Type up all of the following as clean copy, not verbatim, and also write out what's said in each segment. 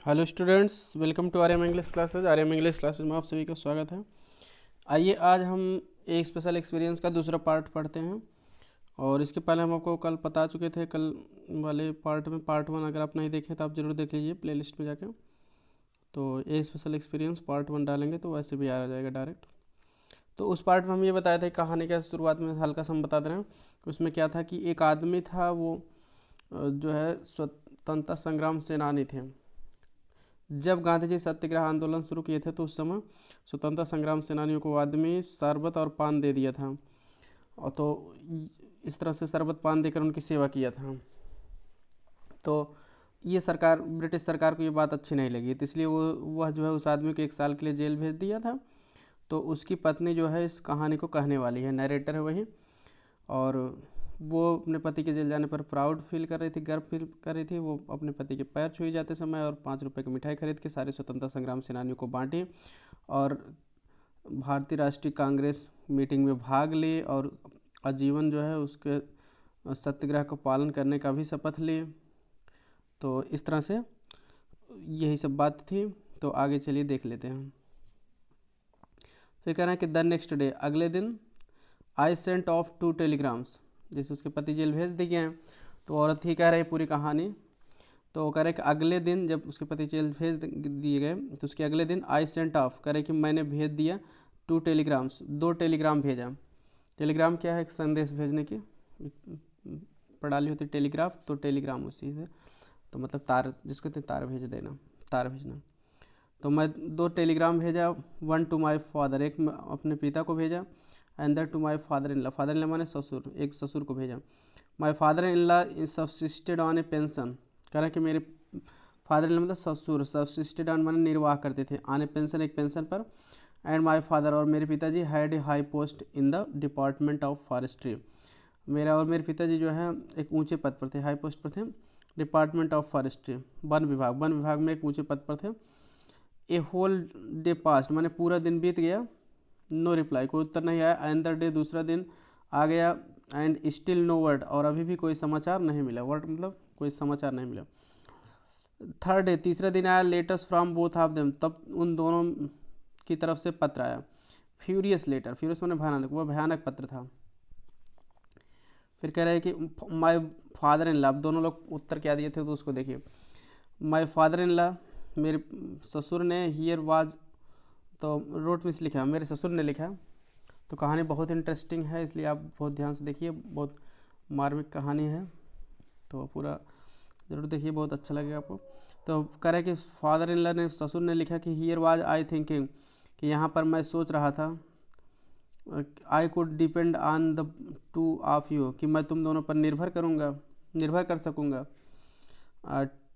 Hello students, welcome to Aryam English classes. Aryam English classes में आप सभी का स्वागत है। आइए आज हम एक स्पेशल एक्सपीरियंस का दूसरा पार्ट पढ़ते हैं। और इसके पहले हम आपको कल बता चुके थे, कल वाले पार्ट में पार्ट 1 अगर आप नहीं देखे तो आप ज़रूर देख लीजिए प्लेलिस्ट में जाकर। तो ये स्पेशल एक्सपीरियंस पार्ट 1 डालेंगे तो वैसे भी आ जाएगा डायरेक्ट। तो उस पार्ट में हम ये बताया था, कहानी का शुरुआत में हल्का सा हम बता दे रहे हैं। उसमें क्या था कि एक आदमी था, वो जो है स्वतंत्रता संग्राम सेनानी थे। जब गांधी जी सत्याग्रह आंदोलन शुरू किए थे तो उस समय स्वतंत्रता संग्राम सेनानियों को आदमी शरबत और पान दे दिया था, और तो इस तरह से शरबत पान देकर उनकी सेवा किया था। तो ये सरकार, ब्रिटिश सरकार को ये बात अच्छी नहीं लगी, तो इसलिए वह जो है उस आदमी को 1 साल के लिए जेल भेज दिया था। तो उसकी पत्नी जो है इस कहानी को कहने वाली है, नरेटर है वही। और वो अपने पति के जेल जाने पर प्राउड फील कर रही थी, गर्व फील कर रही थी। वो अपने पति के पैर छुई जाते समय और 5 रुपए की मिठाई खरीद के सारे स्वतंत्रता संग्राम सेनानियों को बांटी, और भारतीय राष्ट्रीय कांग्रेस मीटिंग में भाग ली, और आजीवन जो है उसके सत्याग्रह को पालन करने का भी शपथ ली। तो इस तरह से यही सब बात थी। तो आगे चलिए देख लेते हैं। फिर कह रहे हैं कि द नेक्स्ट डे, अगले दिन, आई सेंट ऑफ 2 टेलीग्राम्स। जैसे उसके पति जेल भेज दिए गए हैं, तो औरत ही कह रही है पूरी कहानी। तो वो कह रहे कि अगले दिन जब उसके पति जेल भेज दिए गए तो उसके अगले दिन आई सेंट ऑफ, कह रहे कि मैंने भेज दिया 2 टेलीग्राम्स, 2 टेलीग्राम भेजा। टेलीग्राम क्या है? एक संदेश भेजने की प्रणाली होती है टेलीग्राफ, तो टेलीग्राम उसी से, तो मतलब तार, जिसको कहते हैं तार भेज देना, तार भेजना। तो मैं 2 टेलीग्राम भेजा। 1 टू माई फादर, एक अपने पिता को भेजा, and to my father in law, father in law माने ससुर, एक ससुर को भेजा। My father in law subsisted on a pension, कह रहा है कि मेरे फादर इन लॉ मतलब ससुर, सब्सिस्टेड ऑन माने निर्वाह करते थे, ऑन ए पेंशन एक पेंशन पर। एंड माई फादर, और मेरे पिताजी, had a high post in the department of forestry, मेरा और मेरे पिताजी जो है एक ऊंचे पद पर थे, हाई पोस्ट पर थे, डिपार्टमेंट ऑफ फॉरेस्ट्री, वन विभाग में एक ऊंचे पद पर थे। ए होल डे पास्ट माने पूरा दिन बीत गया, नो रिप्लाई, कोई उत्तर नहीं आया। एंड द डे, दूसरा दिन आ गया, एंड स्टिल नो वर्ड, और अभी भी कोई समाचार नहीं मिला। वर्ड मतलब कोई समाचार नहीं मिला। थर्ड डे, तीसरा दिन आया, letters from both of them, तब उन दोनों की तरफ से पत्र आया। फ्यूरियस लेटर, फ्यूरियस माने भयानक, वह भयानक पत्र था। फिर कह रहे हैं कि माई फादर इन लॉ, दोनों लोग उत्तर क्या दिए थे तो उसको देखिए। माई फादर इन लॉ, मेरे ससुर ने, हियर वाज, तो रोट में लिखा, मेरे ससुर ने लिखा। तो कहानी बहुत इंटरेस्टिंग है, इसलिए आप बहुत ध्यान से देखिए, बहुत मार्मिक कहानी है, तो पूरा ज़रूर देखिए, बहुत अच्छा लगेगा आपको। तो कह रहे कि फादर इन लॉ ने, ससुर ने लिखा कि हियर वाज आई थिंकिंग, कि यहाँ पर मैं सोच रहा था, I could depend on the two of you, कि मैं तुम दोनों पर निर्भर करूँगा, निर्भर कर सकूँगा।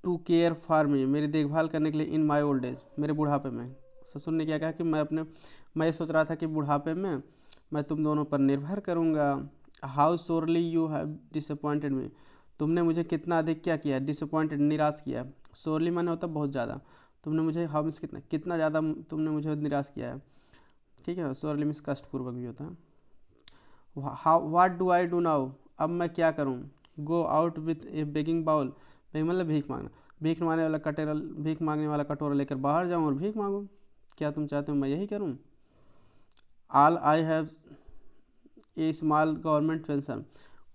टू केयर फॉर मी, मेरी देखभाल करने के लिए, इन माई ओल्ड एज, मेरे बुढ़ापे में। ससुर ने क्या कहा कि मैं ये सोच रहा था कि बुढ़ापे में मैं तुम दोनों पर निर्भर करूँगा। How sorely you have disappointed me, तुमने मुझे कितना अधिक क्या किया, डिसअपॉइंटेड, निराश किया। सोरली माने होता बहुत ज़्यादा, तुमने मुझे, हाउ मीन्स कितना, कितना ज़्यादा तुमने मुझे निराश किया है, ठीक है। सोरली मीन्स कष्टपूर्वक भी होता है। How, what do I do now, अब मैं क्या करूँ। Go out with a begging bowl, begging मतलब भीख मांगना, भीख मांगने वाला कटोरा, भीख मांगने वाला कटोरा लेकर बाहर जाऊँ और भीख मांगूँ, क्या तुम चाहते हो मैं यही करूँ। All I have A small government pension,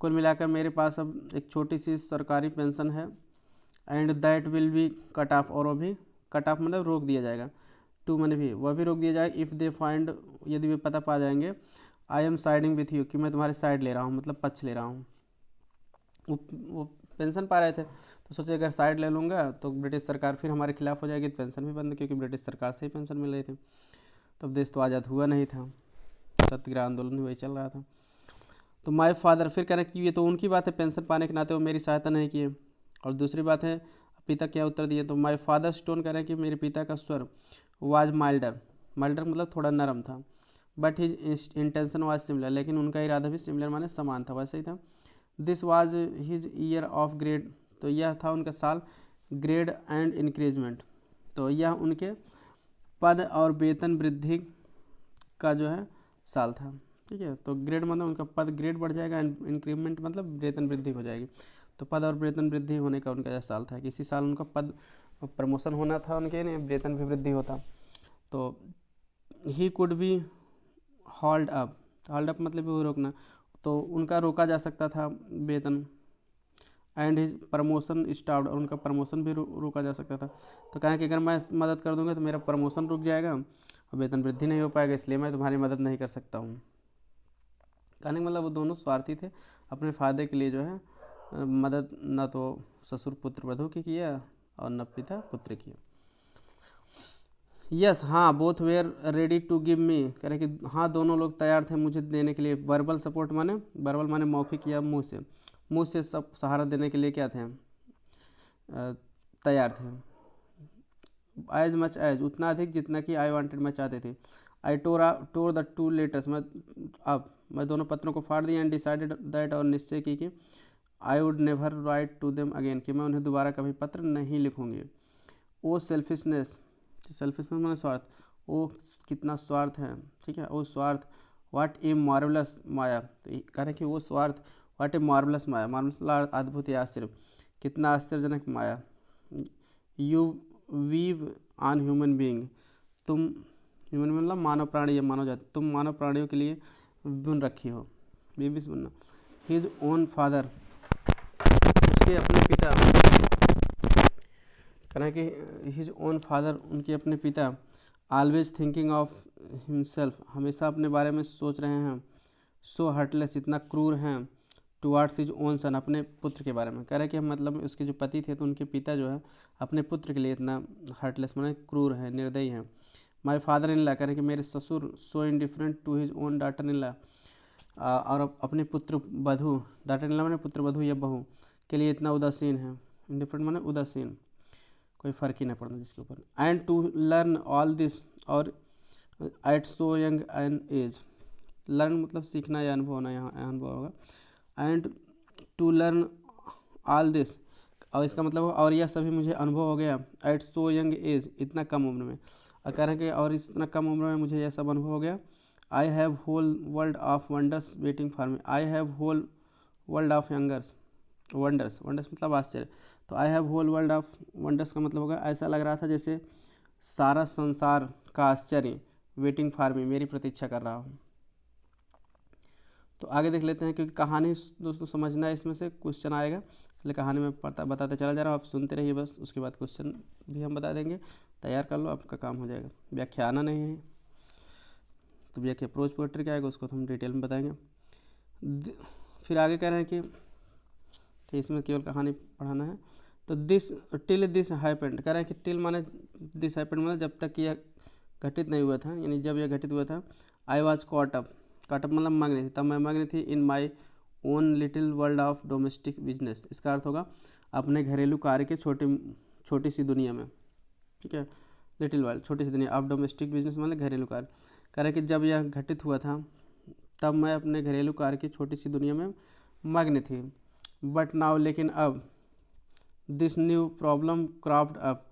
कुल मिलाकर मेरे पास अब एक छोटी सी सरकारी पेंशन है। And that will be cut off, और वो भी कट ऑफ मतलब रोक दिया जाएगा। टू मैंने भी, वह भी रोक दिया जाएगा। इफ़ दे फाइंड, यदि वे पता पा जाएंगे, I am siding with you, कि मैं तुम्हारे साइड ले रहा हूँ, मतलब पक्ष ले रहा हूँ। वो पेंशन पा रहे थे, तो सोचे अगर साइड ले लूँगा तो ब्रिटिश सरकार फिर हमारे खिलाफ हो जाएगी, तो पेंशन भी बंद, क्योंकि ब्रिटिश सरकार से ही पेंशन मिल रही थी। तब देश तो आज़ाद हुआ नहीं था, सत्याग्रह आंदोलन वही चल रहा था। तो माय फादर, फिर कह रहे कि ये तो उनकी बात है, पेंशन पाने के नाते वो मेरी सहायता नहीं किए। और दूसरी बात है, पिता क्या उत्तर दिए, तो माय फादर स्टोन कह रहे हैं कि मेरे पिता का स्वर वाज माइल्डर, माइल्डर मतलब थोड़ा नरम था, but his intention was similar, लेकिन उनका इरादा भी सिमिलर माने समान था, वैसे ही था। This was his year of grade, तो यह था उनका साल, ग्रेड एंड इंक्रीजमेंट, तो यह उनके पद और वेतन वृद्धि का जो है साल था, ठीक है। तो ग्रेड मतलब उनका पद, ग्रेड बढ़ जाएगा, इंक्रीमेंट मतलब वेतन वृद्धि हो जाएगी। तो पद और वेतन वृद्धि होने का उनका यह साल था कि इसी साल उनका पद प्रमोशन होना था उनके, नहीं वेतन भी वृद्धि होता। तो he could be hold up, hold up मतलब वो रोकना, तो उनका रोका जा सकता था वेतन। एंड हिज प्रमोशन स्टॉप्ड, और उनका प्रमोशन भी रोका जा सकता था। तो कहा कि अगर मैं मदद कर दूंगा तो मेरा प्रमोशन रुक जाएगा और वेतन वृद्धि नहीं हो पाएगा, इसलिए मैं तुम्हारी मदद नहीं कर सकता हूँ। कहने का मतलब वो दोनों स्वार्थी थे, अपने फ़ायदे के लिए जो है मदद न तो ससुर पुत्र वधू की किया और न पिता पुत्र की। यस हाँ, both were ready to give me, कह रहे कि हाँ दोनों लोग तैयार थे मुझे देने के लिए। वर्बल सपोर्ट माने, वर्बल माने मौखिक या मुँह से सब सहारा देने के लिए क्या थे, तैयार थे। एज मच एज, उतना अधिक जितना कि आई वांटेड, मैं चाहते थे। आई टोर द टू लेटर्स, मैं दोनों पत्रों को फाड़ दिया। एंड डिसाइडेड दैट, और निश्चय की कि I would never write to them again, कि मैं उन्हें दोबारा कभी पत्र नहीं लिखूंगी। ओ सेल्फिशनेस, सेल्फिशनेस माने स्वार्थ, ओ कितना स्वार्थ है, ठीक है, ओ स्वार्थ। व्हाट ए मार्वलस माया, तो कह रहे कि वो स्वार्थ, what a marvellous maya, marvellous अद्भुत या आश्चर्य, कितना आश्चर्यजनक माया। You weave on human being, तुम ह्यूमन मतलब मानव प्राणी या मानव जाति, तुम मानव प्राणियों के लिए बुन रखी हो, बीबीस बनना। हिज ओन फादर, उसके अपने पिता, कहना कि हिज ओन फादर, उनके अपने पिता, ऑलवेज थिंकिंग ऑफ हिमसेल्फ, हमेशा अपने बारे में सोच रहे हैं। सो हार्टलेस, इतना क्रूर हैं, टुवार्ड्स हिज ओन सन, अपने पुत्र के बारे में। कह रहे हैं कि मतलब उसके जो पति थे तो उनके पिता जो है अपने पुत्र के लिए इतना हार्टलेस माने क्रूर हैं, निर्दयी हैं। माई फादर इन लॉ, कह रहे हैं कि मेरे ससुर so indifferent to his own daughter in law, और अपने पुत्र वधू, डॉटर इन लॉ माने पुत्र वधू या बहू के लिए इतना उदासीन है। इंडिफरेंट माने उदासीन, कोई फ़र्क ही नहीं पड़ना जिसके ऊपर। And to learn all this, और at so young an age, learn मतलब सीखना या अनुभव होना, यहाँ अनुभव होगा। And to learn all this, और इसका मतलब और यह सभी मुझे अनुभव हो गया एट सो यंग एज, इतना कम उम्र में। और कह रहे हैं कि और इतना कम उम्र में मुझे यह सब अनुभव हो गया। I have whole world of wonders waiting for me, I have whole world of youngers wonders, wonders मतलब आश्चर्य, तो I have whole world of wonders का मतलब होगा ऐसा लग रहा था जैसे सारा संसार का आश्चर्य वेटिंग फॉर मी, मेरी प्रतीक्षा कर रहा हूँ। तो आगे देख लेते हैं, क्योंकि कहानी दोस्तों समझना है, इसमें से क्वेश्चन आएगा, इसलिए कहानी में बताते चला जा रहा हूँ, आप सुनते रहिए बस, उसके बाद क्वेश्चन भी हम बता देंगे। तैयार कर लो, आपका काम हो जाएगा। व्याख्या आना नहीं है तो व्याख्या प्रोज पोएट्री क्या आएगा उसको तो हम डिटेल में बताएंगे। फिर आगे कह रहे हैं कि तो इसमें केवल कहानी पढ़ाना है। तो दिस टिल दिस हैपेंड, कह रहे हैं कि टिल माने दिस हैपेंड माने जब तक यह घटित नहीं हुआ था, यानी जब यह घटित हुआ था। I was caught up, caught up मतलब मग्न थी, तब मैं मग्न थी in my own little world of domestic business, इसका अर्थ होगा अपने घरेलू कार्य के छोटी सी दुनिया में, ठीक है। लिटिल वर्ल्ड छोटी सी दुनिया, ऑफ डोमेस्टिक बिजनेस मतलब घरेलू कार्य। कह रहे कि जब यह घटित हुआ था तब मैं अपने घरेलू कार्य की छोटी सी दुनिया में मग्न थी। बट नाउ, लेकिन अब, this new problem cropped up,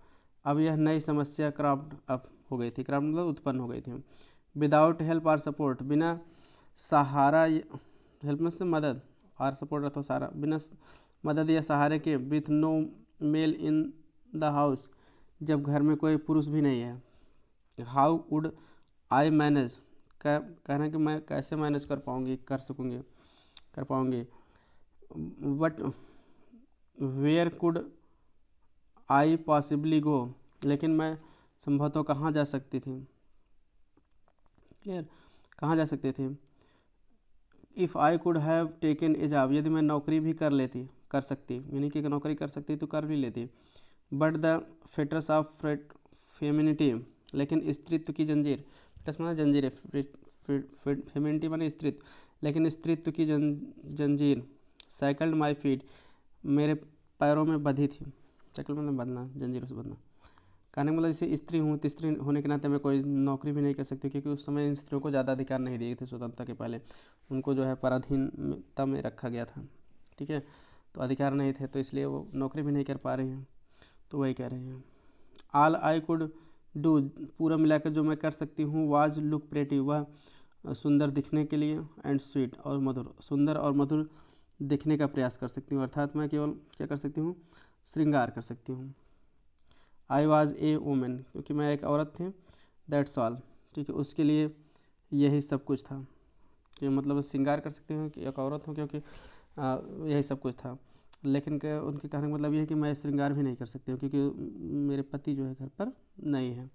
अब यह नई समस्या क्रॉप्ड अप हो गई थी, क्रॉप्ड मतलब उत्पन्न हो गई थी। विदाउट हेल्प और सपोर्ट, बिना सहारा, हेल्प में से मदद और सपोर्ट अथवा सहारा, बिना मदद या सहारे के। With no male in the house, जब घर में कोई पुरुष भी नहीं है। हाउ वुड आई मैनेज, कहना कि मैं कैसे मैनेज कर पाऊँगी, कर पाऊँगी। But where could I possibly go, लेकिन मैं संभवतः कहाँ जा सकती थी, क्लियर, कहाँ जा सकती थी। If I could have taken a job, यदि मैं नौकरी भी कर सकती, यानी कि नौकरी कर सकती तो कर भी लेती। But the fetters of femininity, लेकिन स्त्रीत्व की जंजीर, फेटर्स माना जंजीर है, फेमिनिटी माने स्त्रीत्व, लेकिन स्त्रीत्व की जंजीर, साइकिल्ड माई फीट, मेरे पैरों में बंधी थी। साइकिल मतलब बंधना, जंजीरों से बंधना। कहने का मतलब जैसे स्त्री हूँ तो स्त्री होने के नाते मैं कोई नौकरी भी नहीं कर सकती, क्योंकि उस समय इन स्त्रियों को ज़्यादा अधिकार नहीं दिए थे स्वतंत्रता के पहले, उनको जो है पराधीनता में रखा गया था, ठीक है, तो अधिकार नहीं थे, तो इसलिए वो नौकरी भी नहीं कर पा रही हैं। तो वही कह रहे हैं। ऑल आई कुड डू, पूरा मिलाकर जो मैं कर सकती हूँ, वाज लुक प्रेटी, वह सुंदर दिखने के लिए, एंड स्वीट और मधुर, सुंदर और मधुर दिखने का प्रयास कर सकती हूँ, अर्थात मैं केवल क्या कर सकती हूँ, श्रृंगार कर सकती हूँ। आई वॉज ए वुमेन, क्योंकि मैं एक औरत थी। दैट्स ऑल, ठीक है, उसके लिए यही सब कुछ था। कि मतलब श्रृंगार कर सकते हैं कि एक औरत हूँ, क्योंकि यही सब कुछ था। लेकिन उनके कहने का मतलब ये है कि मैं श्रृंगार भी नहीं कर सकती हूँ, क्योंकि मेरे पति जो है घर पर नहीं है।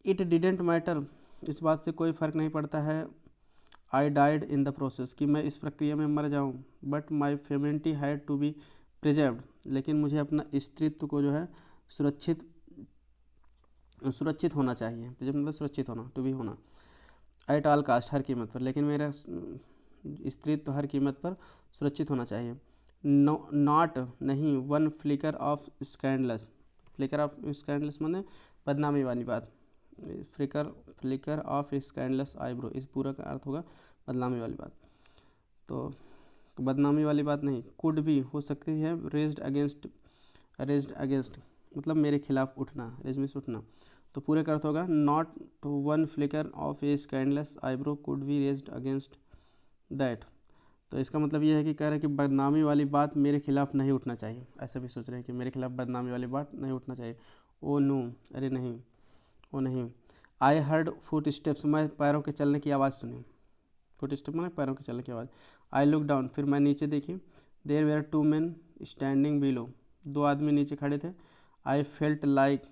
इट डिडेंट मैटर, इस बात से कोई फ़र्क नहीं पड़ता है। I died in the process, कि मैं इस प्रक्रिया में मर जाऊँ। But my femininity had to be preserved, लेकिन मुझे अपना स्त्रीत्व को जो है सुरक्षित होना चाहिए। प्रिजर्व मतलब सुरक्षित होना, टू बी होना। एट ऑल कास्ट, हर कीमत पर, लेकिन मेरा स्त्रीत्व हर कीमत पर सुरक्षित होना चाहिए। नो नॉट, नहीं, one flicker of scandalous, flicker of scandalous माने बदनामी वाली बात। फ्लिकर ऑफ स्कैंडलस आईब्रो, इस पूरा का अर्थ होगा बदनामी वाली बात। तो बदनामी वाली बात नहीं, कुड भी हो सकती है। रेज्ड अगेंस्ट मतलब मेरे खिलाफ उठना, रेज में उठना। तो पूरे का अर्थ होगा not one flicker of a scandalous eyebrow could be raised against that. तो इसका मतलब ये है कि कह रहे हैं कि बदनामी वाली बात मेरे खिलाफ नहीं उठना चाहिए। ऐसा भी सोच रहे हैं कि मेरे खिलाफ बदनामी वाली बात नहीं उठना चाहिए। ओ नो, अरे नहीं, ओ नहीं। आई हर्ड फुट स्टेप्स, मैं पैरों के चलने की आवाज़ सुनी। फुट स्टेप माने पैरों के चलने की आवाज़। आई लुक डाउन, फिर मैं नीचे देखी। There were two man standing below, दो आदमी नीचे खड़े थे। आई फेल्ट लाइक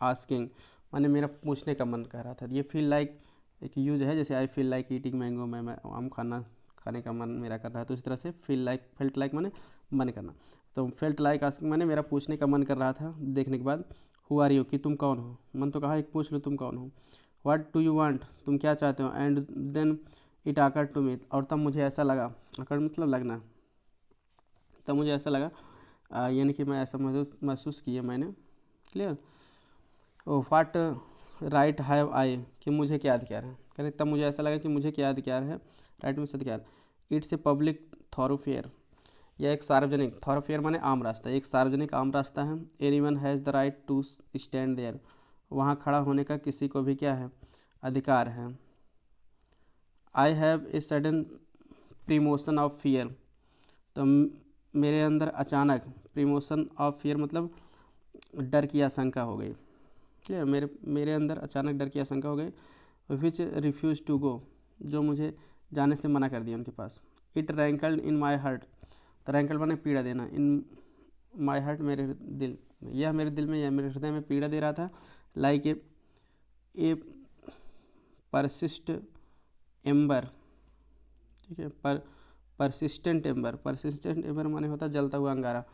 आस्किंग, माने मेरा पूछने का मन कर रहा था। ये फील लाइक एक यूज है, जैसे I feel like eating mango, मैं आम खाने का मन मेरा कर रहा है। तो इस तरह से फेल्ट लाइक माने मन करना। तो फेल्ट लाइक आस्किंग माने मेरा पूछने का मन कर रहा था देखने के बाद। हु आर यू, कि तुम कौन हो। मन तो कहा एक पूछ लो तुम कौन हो। व्हाट डू यू वांट, तुम क्या चाहते हो। एंड देन इट आकर टू मी, और तब मुझे ऐसा लगा, आकर मतलब लगना, तब मुझे ऐसा लगा, यानी कि मैं ऐसा महसूस किया मैंने। Clear. Oh what right have I, कि मुझे क्या अधिकार है। कह रहे तब मुझे ऐसा लगा कि मुझे क्या अधिकार है। राइट में अधिकार। इट्स ए पब्लिक थॉरोफेयर, यह एक सार्वजनिक, थॉरोफेयर माने आम रास्ता, एक सार्वजनिक आम रास्ता है। Anyone has the right to stand there, वहाँ खड़ा होने का किसी को भी क्या है, अधिकार है। I have a sudden premonition of fear, तो मेरे अंदर अचानक, प्रीमोशन ऑफ फियर मतलब डर की आशंका हो गई। क्लियर, मेरे अंदर अचानक डर की आशंका हो गई। विच रिफ्यूज टू गो, जो मुझे जाने से मना कर दिया उनके पास। It rankled in my heart, तो रैंकल्ड माने पीड़ा देना। इन माई हार्ट, मेरे दिल, यह मेरे दिल में, यह मेरे हृदय में पीड़ा दे रहा था। लाइक ए परसिस्ट एम्बर, ठीक है, परसिस्टेंट एम्बर माने होता है जलता हुआ अंगारा।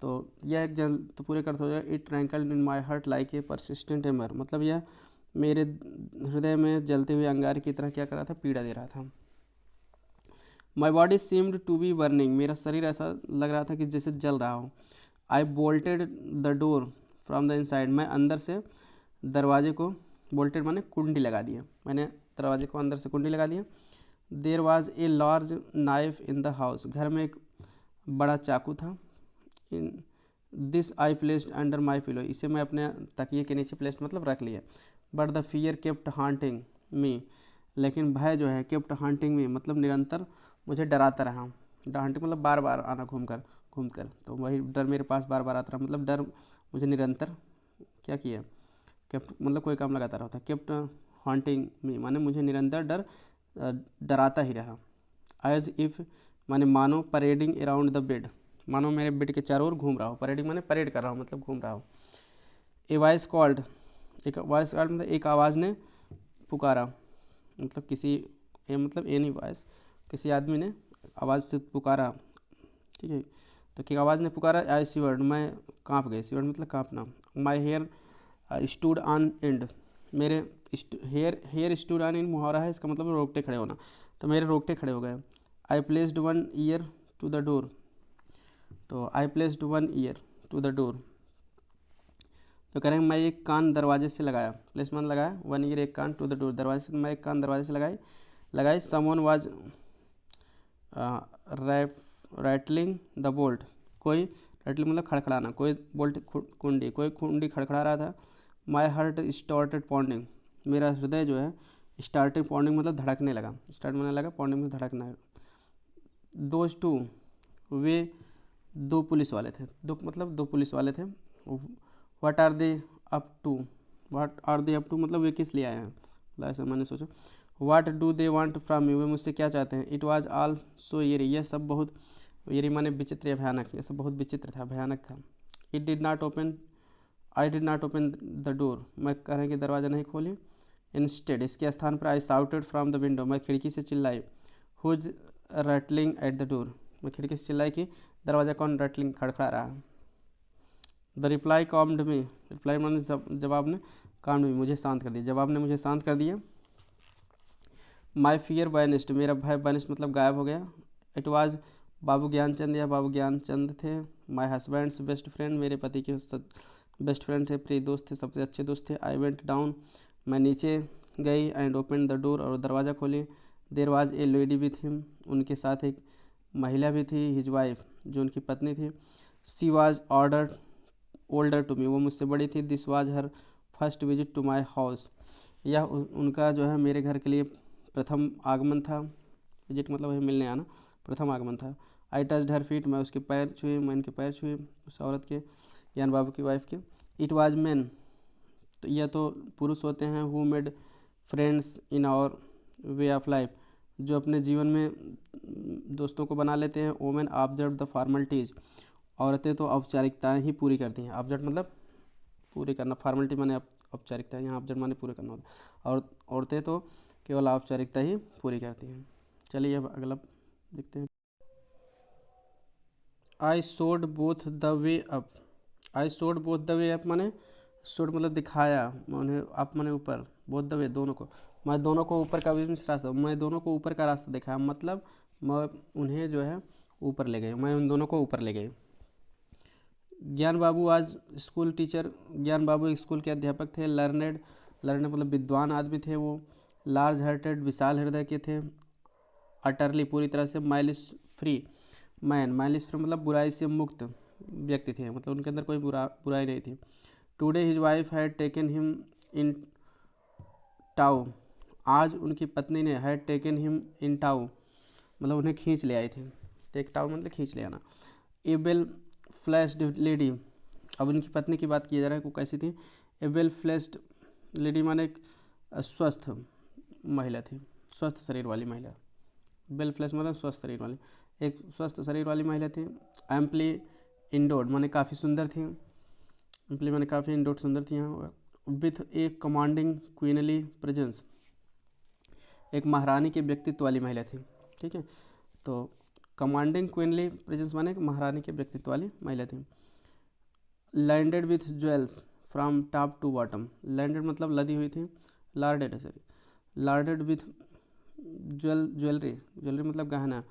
तो यह एक तो पूरे का अर्थ हो जाएगा it rankled in my heart like a persistent ember, मतलब यह मेरे हृदय में जलते हुए अंगार की तरह क्या कर रहा था, पीड़ा दे रहा था। My body seemed to be burning, मेरा शरीर ऐसा लग रहा था कि जैसे जल रहा हो। I bolted the door from the inside, मैं अंदर से दरवाजे को, बोल्टेड माने कुंडी लगा दिया, मैंने दरवाजे को अंदर से कुंडी लगा दिया। There was a large knife in the house, घर में एक बड़ा चाकू था। In this I placed under my pillow, इसे मैं अपने तकिए के नीचे प्लेस्ड मतलब रख लिया। बट द फियर केप्ट हांटिंग मी, लेकिन भय जो है केप्ट हांटिंग मी मतलब निरंतर मुझे डराता रहा। हांटिंग मतलब बार बार आना, घूम कर, तो वही डर मेरे पास बार बार आता रहा, मतलब डर मुझे निरंतर क्या किया, केप्ट मतलब कोई काम लगाता रहा था। केप्ट हांटिंग मी माने मुझे निरंतर डराता ही रहा। एज इफ़ माने मानो, परेडिंग अराउंड द बेड, मानो मेरे बेड के चारों ओर घूम रहा हो। परेडिंग माने परेड कर रहा हो, मतलब घूम रहा हो। ए वॉइस कॉल्ड, एक वॉइस कॉल्ड मतलब एक आवाज़ ने पुकारा, मतलब किसी, ए मतलब एनी वॉइस, किसी आदमी ने आवाज़ से पुकारा, ठीक है। तो क्या आवाज़ ने पुकारा, आई शिवर्ड, मैं काँप गई। शिवर्ड मतलब काँपना। My hair stood on end, मेरे हेयर स्टूड ऑन एंड मुहावरा है, इसका मतलब रोकटे खड़े होना, तो मेरे रोकटे खड़े हो गए। I placed one ear to the door, तो I placed one ear to the door, तो कह रहे हैं मैं एक कान दरवाजे से लगाया, प्लेसमेंट लगाया, वन ईयर एक कान, टू द डोर दरवाजे से, मैं एक कान दरवाजे से लगाई। Someone was rattling the bolt, कोई रैटलिंग मतलब खड़खड़ाना, कोई बोल्ट कुंडी, कोई कुंडी खड़खड़ा रहा था। माई हार्ट स्टार्टेड पॉन्डिंग, मेरा हृदय जो है स्टार्टेड पॉन्डिंग मतलब धड़कने लगा, स्टार्ट होने लगा, पॉन्डिंग में धड़कना। दोज टू, वे दो पुलिस वाले थे, दो मतलब दो पुलिस वाले थे। What are they up to, what are they up to मतलब वे किस लिए आए हैं, मतलब ऐसा मैंने सोचा। What do they want from you, वे मुझसे क्या चाहते हैं। It was all so eerie, यह सब बहुत, ईयरी माने विचित्र या भयानक, यह सब बहुत विचित्र था, भयानक था। It did not open, I did not open the door, मैं कह रहे हैं कि दरवाज़ा नहीं खोली। इंस्टेड, इसके स्थान पर आई साउटेड फ्रॉम द विंडो, मैं खिड़की से चिल्लाई। हुज रटलिंग एट द डोर, मैं खिड़की से चिल्लाई कि दरवाज़ा कौन रटलिंग खड़खड़ा रहा है। The reply combed me, reply माने जवाब ने, कॉम्ड मी मुझे शांत कर दिया, जवाब ने मुझे शांत कर दिया। माई फियर वैनिस्ड, मेरा भय वैनिस्ड मतलब गायब हो गया। इट वाज बाबू ज्ञानचंद, या बाबू ज्ञानचंद थे। माई हस्बैंड्स बेस्ट फ्रेंड, मेरे पति के बेस्ट फ्रेंड थे, प्रिय दोस्त थे, सबसे अच्छे दोस्त थे। आई वेंट डाउन, मैं नीचे गई। एंड ओपन द डोर, और दरवाज़ा खोली। There was a lady with him, उनके साथ एक महिला भी थी। हिज वाइफ, जो उनकी पत्नी थी। She was older to me, वो मुझसे बड़ी थी। This was her first visit to my house, यह उनका जो है मेरे घर के लिए प्रथम आगमन था। विजिट मतलब वही मिलने आना, प्रथम आगमन था। आई टच्ड हर फीट, मैं उसके पैर छुए, मैं इनके पैर छुए, उस औरत के, यान बाबू की वाइफ के। इट वाज मैन, तो यह तो पुरुष होते हैं। Who made friends in our way of life, जो अपने जीवन में दोस्तों को बना लेते हैं। वोमेन ऑब्जर्व द फॉर्मेलिटीज़, औरतें तो औपचारिकताएँ ही पूरी करती हैं। ऑब्जर्व मतलब पूरी करना, फॉर्मेलिटी माने औपचारिकता, यहाँ ऑब्जर्व माने पूरे करना होता है। और औरतें तो केवल औपचारिकता ही पूरी करती हैं। चलिए अब अगला देखते हैं। I showed both the way up, I showed both the way up माने, शोड मतलब दिखाया, मैंने अप माने ऊपर, बोथ द वे दोनों को, मैं दोनों को ऊपर का बिजनेस रास्ता, मैं दोनों को ऊपर का रास्ता दिखाया, मतलब मैं उन्हें जो है ऊपर ले गई, मैं उन दोनों को ऊपर ले गई। ज्ञान बाबू आज स्कूल टीचर, ज्ञान बाबू एक स्कूल के अध्यापक थे। लर्नेड, लर्नेड मतलब विद्वान आदमी थे वो। लार्ज हार्टेड, विशाल हृदय के थे। अटरली पूरी तरह से। माइलिस फ्री मैन, माइलिस फ्री मतलब बुराई से मुक्त व्यक्ति थे, मतलब उनके अंदर कोई बुराई नहीं थी। Today his wife had taken him in tau, आज उनकी पत्नी ने had taken him in tau मतलब उन्हें खींच ले आई थी। टेक टाउ मतलब खींच ले आना। ए वेल फ्लैश्ड लेडी, अब उनकी पत्नी की बात की जा रहा है, वो कैसी थी। ए वेल फ्लैश्ड लेडी माने एक स्वस्थ महिला थी, स्वस्थ शरीर वाली महिला। वेल फ्लैश मतलब स्वस्थ शरीर वाली, एक स्वस्थ शरीर वाली महिला थी। एम्पली इंडोर्ड माने काफ़ी सुंदर थी, एम्पली माने काफ़ी, इंडोर्ड सुंदर थी। यहाँ विथ ए कमांडिंग क्वीनली प्रेजेंस, एक महारानी के व्यक्तित्व वाली महिला थी। ठीक है, तो कमांडिंग क्वीनली प्रेजेंस माने महारानी के व्यक्तित्व वाली महिला थी। Landed with jewels from top to bottom, landed मतलब लदी हुई थी, लार्डेड है sorry, larded with jewellery, jewellery मतलब गहना।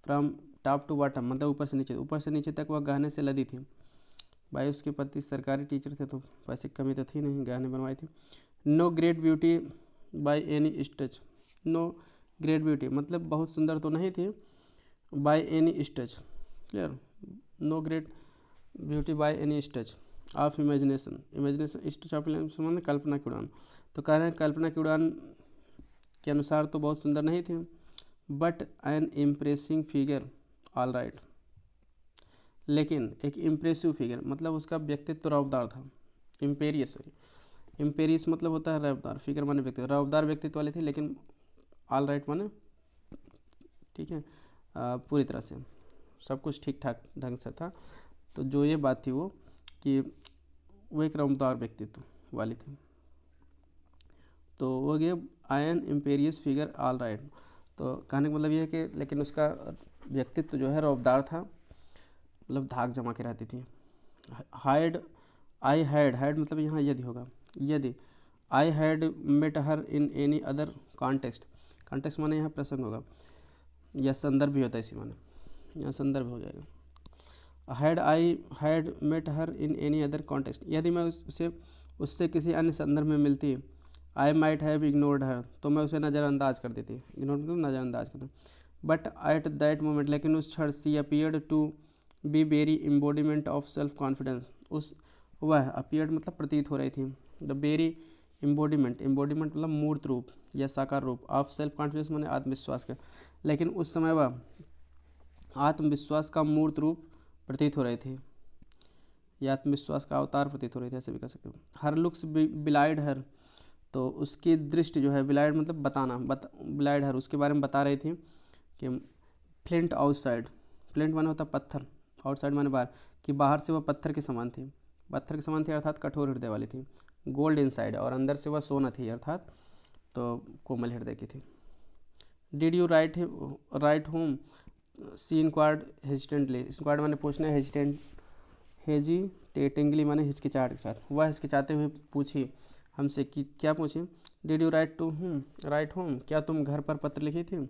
फ्रॉम टॉप टू बॉटम मतलब ऊपर से नीचे तक वह गहने से लदी थी। भाई उसके पति सरकारी टीचर थे, तो पैसे की कमी तो थी नहीं, गहने बनवाई थी। No great beauty by any stretch, no great beauty मतलब बहुत सुंदर तो नहीं थी। By any stretch, clear, no great beauty by any stretch of imagination, imagination stretch of imagination कल्पना की उड़ान, तो कह रहे हैं कल्पना की उड़ान के अनुसार तो बहुत सुंदर नहीं थी। But an impressing figure all right, लेकिन एक इम्प्रेसिव फिगर मतलब उसका व्यक्तित्व रौबदार था। इम्पेरियस, सॉरी, इम्पेरियस मतलब होता है रौबदार, फिगर माने व्यक्तित्व, रौबदार व्यक्तित्व वाली थी, लेकिन ऑल राइट माने ठीक है, पूरी तरह से सब कुछ ठीक ठाक ढंग से था। तो जो ये बात थी वो कि वो एक रौबदार व्यक्तित्व वाली थी, तो वो गए आयन इम्पेरियस फिगर ऑल राइट। तो कहने का मतलब ये है कि लेकिन उसका व्यक्तित्व जो है रौबदार था, मतलब धाक जमा के रहती थी। हाइड, आई हैड मतलब यहाँ यदि होगा, यदि I had met her in any other context, context माने यहाँ प्रसंग होगा या संदर्भ भी होता है इसी माने, यहाँ संदर्भ हो जाएगा। Had I had met her in any other context, यदि मैं उससे किसी अन्य संदर्भ में मिलती, I might have ignored her, तो मैं उसे नज़रअंदाज कर देती, इग्नोर मतलब नज़रअंदाज करना। बट एट दैट मोमेंट, लेकिन उस क्षण she appeared to be very embodiment of self confidence, उस वह अपीयर्ड मतलब प्रतीत हो रही थी, द वेरी एम्बॉडीमेंट, एम्बॉडीमेंट मतलब मूर्त रूप या साकार रूप, ऑफ सेल्फ कॉन्फिडेंस माने आत्मविश्वास का, लेकिन उस समय वह आत्मविश्वास का मूर्त रूप प्रतीत हो रही थी। ये आत्मविश्वास का अवतार प्रतीत हो रही थी, ऐसे भी कह सकते हो। हर लुक्स बिलाइड हर, तो उसकी दृष्टि जो है, बिलाइड मतलब बताना, बिलाइड हर उसके बारे में बता रही थी कि फ्लिंट आउटसाइड, फ्लिंट माने होता पत्थर, आउटसाइड माने बाहर, कि बाहर से वह पत्थर के समान थी, पत्थर के समान थी अर्थात कठोर हृदय वाली थी। गोल्ड इनसाइड, और अंदर से वह सोना थी अर्थात तो कोमल हृदय की थी। Did you write home, she inquired hesitantly, inquired माने पूछना, हेजिटेटिंगली माने हिचकिचाहट के साथ, वह हिचकिचाते हुए पूछी हमसे कि क्या पूछी, डिड यू राइट होम, क्या तुम घर पर पत्र लिखी थी।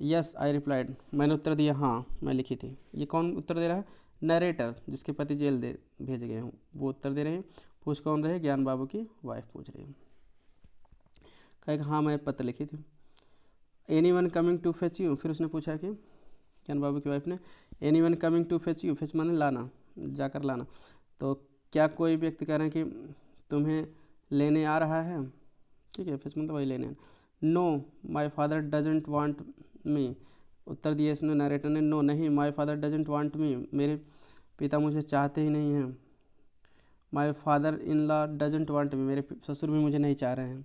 यस आई रिप्लाइड, मैंने उत्तर दिया, हाँ मैं लिखी थी। ये कौन उत्तर दे रहा है, नरेटर, जिसके पति जेल दे भेजे गए हों, वो उत्तर दे रहे हैं। पूछ कौन रहे, ज्ञान बाबू की वाइफ पूछ रही है। कहेगा हाँ मैं पत्र लिखी थी। Anyone coming to fetch you, फिर उसने पूछा कि ज्ञान बाबू की वाइफ ने, anyone coming to fetch you, fetch माने लाना, जाकर लाना, तो क्या कोई व्यक्ति कह रहे हैं कि तुम्हें लेने आ रहा है, ठीक है, फेच मतलब वही लेने। No my father doesn't want me, उत्तर दिया इसने नरेटर ने, नो नहीं, my father doesn't want me, मेरे पिता मुझे चाहते ही नहीं हैं। My father in law doesn't want me, मेरे ससुर भी मुझे नहीं चाह रहे हैं।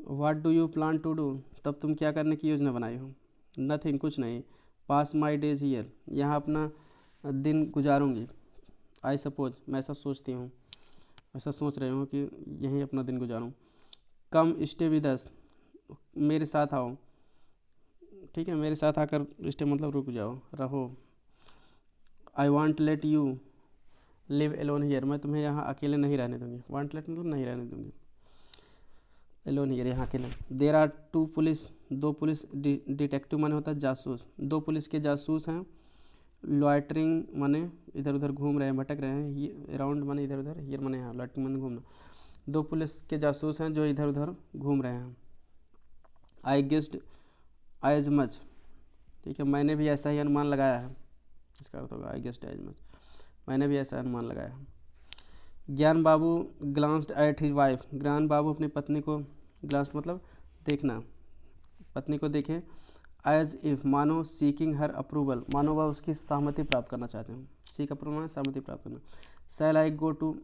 What do you plan to do, तब तुम क्या करने की योजना बनाई हो। नथिंग, कुछ नहीं। पास माई डेज हियर, यहाँ अपना दिन गुजारूंगी। आई सपोज, मैं ऐसा सोचती हूँ, ऐसा सोच रही हूँ कि यहीं अपना दिन गुजारूँ। कम स्टे विद अस, मेरे साथ आओ, ठीक है, मेरे साथ आकर स्टे मतलब रुक जाओ, रहो। I won't let you live alone here, मैं तुम्हें यहाँ अकेले नहीं रहने दूंगी, वॉन्ट लेट मतलब नहीं रहने दूंगी, एलोन हियर यहाँ अकेले। देर आर टू पुलिस, दो पुलिस डिटेक्टिव माने होता है जासूस, दो पुलिस के जासूस हैं। लॉइटरिंग माने इधर उधर घूम रहे हैं, भटक रहे हैं, अराउंड माने इधर उधर, हियर माने यहाँ, लॉइटरिंग माने घूमना। दो पुलिस के जासूस हैं जो इधर उधर घूम रहे हैं। आई गेस्ड एज मच, ठीक है, मैंने भी ऐसा ही अनुमान लगाया है, इसका अर्थ होगा आई गेस्ड एज मच, मैंने भी ऐसा अनुमान लगाया है। ज्ञान बाबू ग्लांस्ड एट हिज वाइफ, ज्ञान बाबू अपनी पत्नी को, ग्लांस मतलब देखना, पत्नी को देखे। एज इफ मानो सीकिंग हर अप्रूवल, मानो वह उसकी सहमति प्राप्त करना चाहते हैं, सीक अप्रूवल में सहमति प्राप्त करना। शैल आई गो टू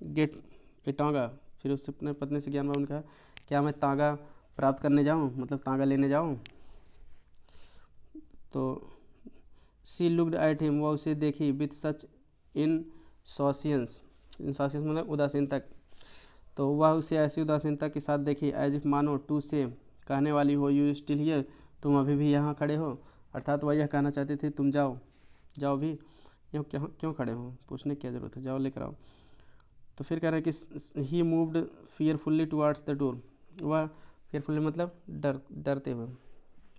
गेट ए टांगा, फिर उससे अपने पत्नी से ज्ञान बाबू ने कहा क्या मैं तांगा प्राप्त करने जाऊँ, मतलब तांगा लेने जाऊँ। तो सी लुक्ड एट हिम, वह उसे देखी, विथ सच इन सॉसियंस, इंसासियंस मतलब उदासीनता, तो वह उसे ऐसी उदासीनता के साथ देखी, एज इफ मानो टू से कहने वाली हो, यू स्टिल हियर, तुम अभी भी यहाँ खड़े हो, अर्थात वह यह कहना चाहती थी तुम जाओ, जाओ भी, क्यों खड़े हो, पूछने की क्या ज़रूरत है, जाओ लेकर आओ। तो फिर कह रहे हैं कि ही मूव्ड फियरफुल्ली टुवार्ड्स द डोर, वह फियरफुल्ली मतलब डरते हुए,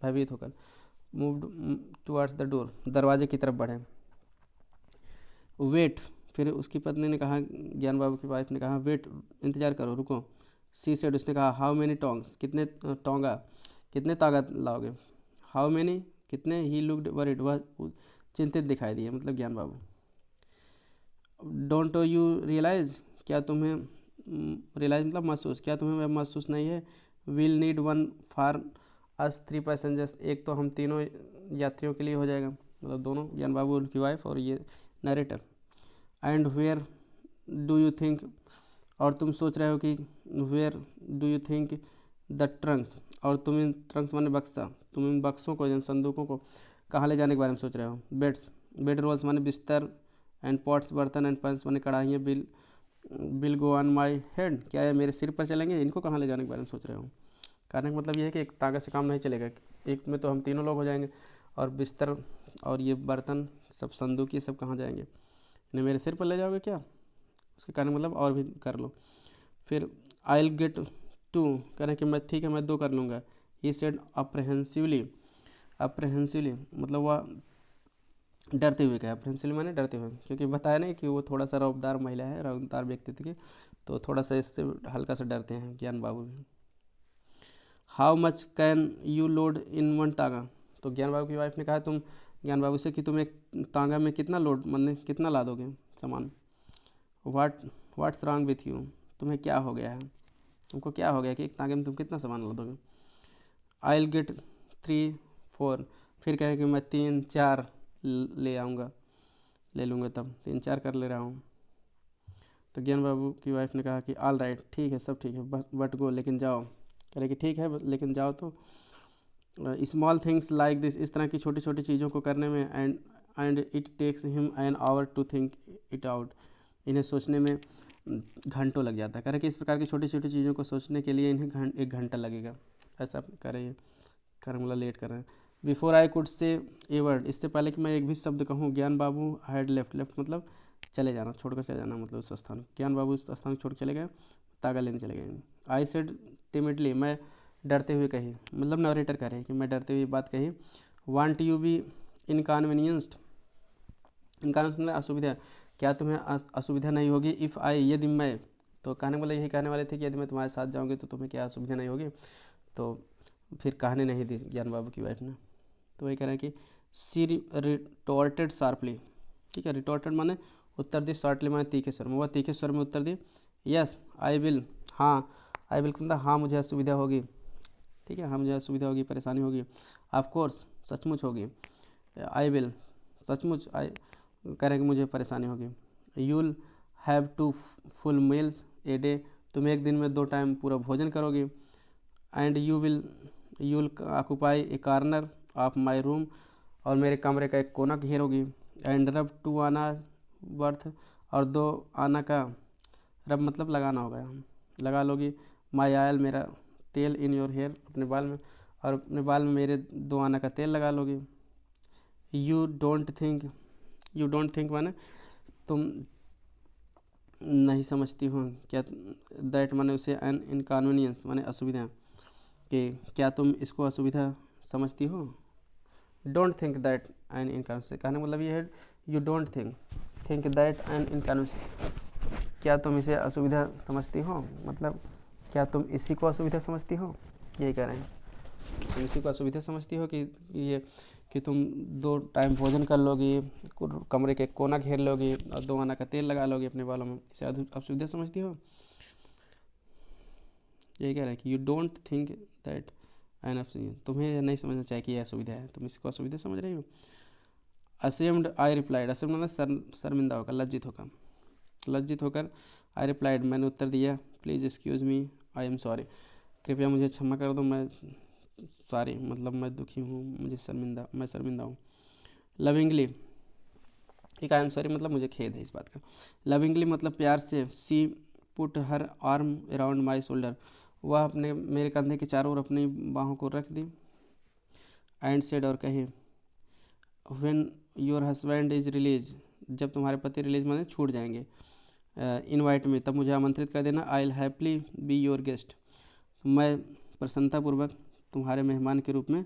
भयभीत होकर, मूव्ड टुवार्ड्स द डोर, दरवाजे की तरफ बढ़े। वेट, फिर उसकी पत्नी ने कहा, ज्ञान बाबू की वाइफ ने कहा वेट, इंतजार करो, रुको। सी सेड, उसने कहा हाउ मेनी टोंग्स, कितने टोंगा, कितने तागा लाओगे। हाउ मेनी, कितने। ही लुक्ड वरीड, वह चिंतित दिखाई दिए, मतलब ज्ञान बाबू। डोंट यू रियलाइज, क्या तुम्हें, रियलाइज मतलब महसूस, क्या तुम्हें वह महसूस नहीं है। Will need one for us three passengers, एक तो हम तीनों यात्रियों के लिए हो जाएगा, मतलब दोनों, ज्ञान बाबू उनकी वाइफ और ये narrator. And where do you think, और तुम सोच रहे हो कि where do you think the trunks, और तुम इन ट्रंक्स माने बक्सा, तुम इन बक्सों को, इन संदूकों को कहाँ ले जाने के बारे में सोच रहे हो। बेड्स, बेड रोल्स माने बिस्तर, एंड पॉट्स बर्तन, एंड पैंस माने कढ़ाइयाँ, will go on my head, क्या ये मेरे सिर पर चलेंगे, इनको कहाँ ले जाने के बारे में सोच रहे हो। कहने का मतलब ये है कि एक ताकत से काम नहीं चलेगा, एक में तो हम तीनों लोग हो जाएंगे, और बिस्तर और ये बर्तन सब, संदूक, ये सब कहाँ जाएंगे, इन्हें मेरे सिर पर ले जाओगे क्या। उसके कहने का मतलब और भी कर लो। फिर आई विल गेट टू, कह रहे हैं कि मैं ठीक है मैं दो कर लूँगा। ही सेड अप्रहेंसिवली, अप्रहेंसिवली मतलब वह डरते हुए कहा, अप्रहेंसिवली माने डरते हुए, क्योंकि बताया नहीं कि वो थोड़ा सा रौबदार महिला है, रौबदार व्यक्तित्व की, तो थोड़ा सा इससे हल्का सा डरते हैं ज्ञान बाबू भी। How much can you load in one टांगा, तो ज्ञान बाबू की वाइफ ने कहा तुम, ज्ञान बाबू से कि तुम एक तांगा में कितना लोड, मतलब कितना ला दोगे सामान। व्हाट्स रॉन्ग विथ यू, तुम्हें क्या हो गया है, तुमको क्या हो गया कि एक तांगे में तुम कितना सामान ला दोगे। आई विल गेट 3 4, फिर कहे कि मैं 3 4 ले आऊँगा। ले लूँगा तब 3-4 कर ले रहा हूँ। तो ज्ञान बाबू की वाइफ ने कहा कि ऑल राइट, ठीक है, सब ठीक है, बट गो, लेकिन जाओ। कह रहे कि ठीक है लेकिन जाओ। तो स्मॉल थिंग्स लाइक दिस, इस तरह की छोटी छोटी चीज़ों को करने में, and it takes him an hour to think it out, इन्हें सोचने में घंटों लग जाता है। कह रहे कि इस प्रकार की छोटी छोटी चीज़ों को सोचने के लिए इन्हें 1 घंटा लगेगा। ऐसा कह रहे हैं, मतलब लेट कर रहे हैं। Before I could say a word, इससे पहले कि मैं एक भी शब्द कहूँ, ज्ञान बाबू हैड लेफ्ट, मतलब चले जाना, छोड़कर चले जाना, मतलब उस स्थान। ज्ञान बाबू उस स्थान छोड़ चले गए, तागा लेने चले गए। आई सेड टिमिडली, मैं डरते हुए कही, मतलब नरेटर कह रहे हैं कि मैं डरते हुए बात कही। वांट यू बी इनकन्वीनियंस्ड, इनकन्वीनियंस मतलब असुविधा, क्या तुम्हें असुविधा नहीं होगी। इफ़ आई, यदि मैं, तो कहने वाले यही कहने वाले थे कि यदि मैं तुम्हारे साथ जाऊँगी तो तुम्हें क्या असुविधा नहीं होगी। तो फिर कहने नहीं दी ज्ञान बाबू की वाइफ ने। तो वही कह रहे हैं कि सी रिटोर्टेड शार्पली, ठीक है, रिटोर्टेड माने उत्तर दी, शॉर्टली माने तीखे स्वर में, वह तीखे स्वर में उत्तर दी। यस आई विल, हाँ, आई विल मतलब हाँ मुझे असुविधा होगी, ठीक है, हाँ मुझे असुविधा होगी, परेशानी होगी। ऑफ कोर्स, सचमुच होगी। आई विल, सचमुच, आई कह रहे हैं कि मुझे परेशानी होगी। You'll have 2 full meals a day, तुम एक दिन में 2 टाइम पूरा भोजन करोगे। And you'll occupy A corner of my room, और मेरे कमरे का एक कोना घेरोगी। एंड रब 2 आना वर्थ, और 2 आना का रब मतलब लगाना होगा, लगा लोगी। माई आयल, मेरा तेल, इन योर हेयर, अपने बाल में, और अपने बाल में मेरे 2 आना का तेल लगा लोगी। यू डोंट थिंक माने तुम नहीं समझती हो क्या, दैट माने उसे एन इनकन्वीनियंस माने असुविधा, कि क्या तुम इसको असुविधा समझती हो। Don't think that an inconvenience, कहने का मतलब ये है you don't think that an inconvenience, क्या तुम इसे असुविधा समझती हो, मतलब क्या तुम इसी को असुविधा समझती हो, यही कह रहे हैं। तुम इसी को असुविधा समझती हो कि ये कि तुम 2 टाइम भोजन कर लोगी, कमरे के कोना घेर लोगी, और 2 आना का तेल लगा लोगी अपने बालों में, इसे असुविधा समझती हो। यही कह रहे हैं कि you don't think that an असुविधा, तुम्हें नहीं समझना चाहिए कि यह असुविधा है, तुम इसको असुविधा समझ रही हो। असेम्ड आई रिप्लाइड, असेम्ड मतलब शर्मिंदा होकर, लज्जित होकर आई रिप्लाइड, मैंने उत्तर दिया। Please excuse me, I am sorry, कृपया मुझे क्षमा कर दो, मैं सॉरी मतलब मैं दुखी हूँ, मैं शर्मिंदा हूँ। लविंगली, एक आई एम सॉरी मतलब मुझे खेद है इस बात का। लविंगली मतलब प्यार से। She put her arm around my shoulder, वह अपने मेरे कंधे के चारों ओर अपनी बाहों को रख दी। एंड सेड, और कहे, when your husband is release, जब तुम्हारे पति रिलीज माने छूट जाएंगे। इनवाइट में, तब मुझे आमंत्रित कर देना। I will happily be your guest, मैं प्रसन्नतापूर्वक तुम्हारे मेहमान के रूप में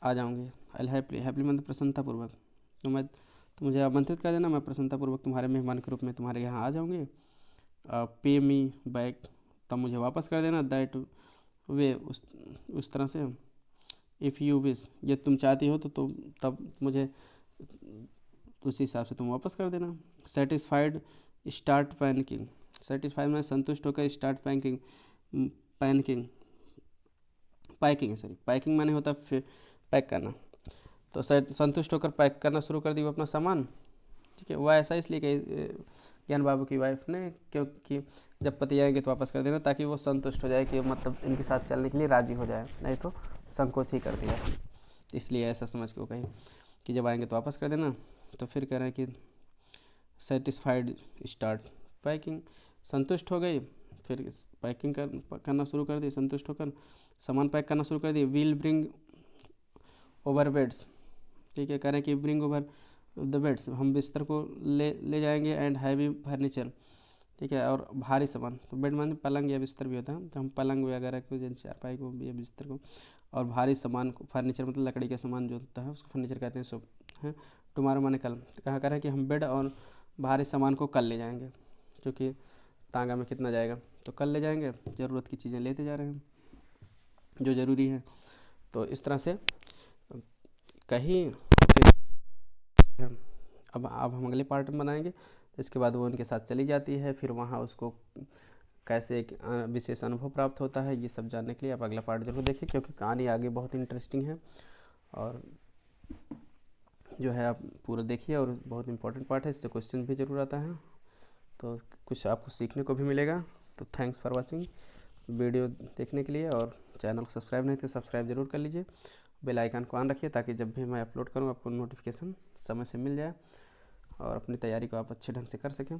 आ जाऊँगी। आई विल हैप्पीली मतलब प्रसन्नतापूर्वक, तो मुझे आमंत्रित कर देना, मैं प्रसन्नतापूर्वक तुम्हारे मेहमान के रूप में तुम्हारे यहाँ आ जाऊँगी। पे मी बैक, तब मुझे वापस कर देना। दैट वे, उस तरह से। इफ़ यू विश, यदि तुम चाहती हो तो तुम तब मुझे उसी हिसाब से तुम वापस कर देना। सेटिस्फाइड स्टार्ट पैनिकिंग, सेटिस्फाइड में संतुष्ट होकर स्टार्ट पैनिकिंग, पैकिंग माने होता है पैक करना। तो संतुष्ट होकर पैक करना शुरू कर दी वो अपना सामान, ठीक है। वह ऐसा इसलिए कि ज्ञान बाबू की वाइफ ने, क्योंकि जब पति आएंगे तो वापस कर देना, ताकि वो संतुष्ट हो जाए कि मतलब इनके साथ चलने के लिए राज़ी हो जाए, नहीं तो संकोच ही कर दिया। इसलिए ऐसा समझ के वो कही कि जब आएंगे तो वापस कर देना। तो फिर कह रहे हैं कि सेटिस्फाइड स्टार्ट पैकिंग, संतुष्ट हो गई, फिर पैकिंग करना शुरू कर दी, संतुष्ट होकर सामान पैक करना शुरू कर दी। विल ब्रिंग ओवर बेड्स, ठीक है, कह रहे हैं कि ब्रिंग ओवर द बेड्स, हम बिस्तर को ले जाएंगे। एंड हैवी फर्नीचर, ठीक है, और भारी सामान। तो बेड माने पलंग या बिस्तर भी होता है, तो हम पलंग वगैरह को, जैसे चारपाई को या बिस्तर को, और भारी सामान को, फर्नीचर मतलब लकड़ी का सामान जो होता है उसको फर्नीचर कहते हैं, सब है। टुमारो माने कल, तो कहा कर रहे हैं कि हम बेड और भारी सामान को कल ले जाएंगे, क्योंकि तांगा में कितना जाएगा, तो कल ले जाएंगे, ज़रूरत की चीज़ें लेते जा रहे हैं जो ज़रूरी है। तो इस तरह से कहीं फिर अब हम अगले पार्ट में बनाएंगे। इसके बाद वो उनके साथ चली जाती है, फिर वहाँ उसको कैसे एक विशेष अनुभव प्राप्त होता है, ये सब जानने के लिए आप अगला पार्ट जरूर देखिए, क्योंकि कहानी आगे बहुत इंटरेस्टिंग है। और जो है आप पूरा देखिए, और बहुत इंपॉर्टेंट पार्ट है, इससे क्वेश्चन भी ज़रूर आता है, तो कुछ आपको सीखने को भी मिलेगा। तो थैंक्स फॉर वॉचिंग वीडियो देखने के लिए, और चैनल को सब्सक्राइब नहीं तो सब्सक्राइब ज़रूर कर लीजिए, बेल आइकन को ऑन रखिए ताकि जब भी मैं अपलोड करूँ आपको नोटिफिकेशन समय से मिल जाए, और अपनी तैयारी को आप अच्छे ढंग से कर सकें।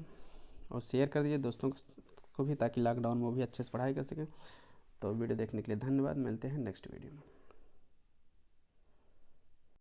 और शेयर कर दीजिए दोस्तों को भी, ताकि लॉकडाउन में वो भी अच्छे से पढ़ाई कर सकें। तो वीडियो देखने के लिए धन्यवाद, मिलते हैं नेक्स्ट वीडियो में।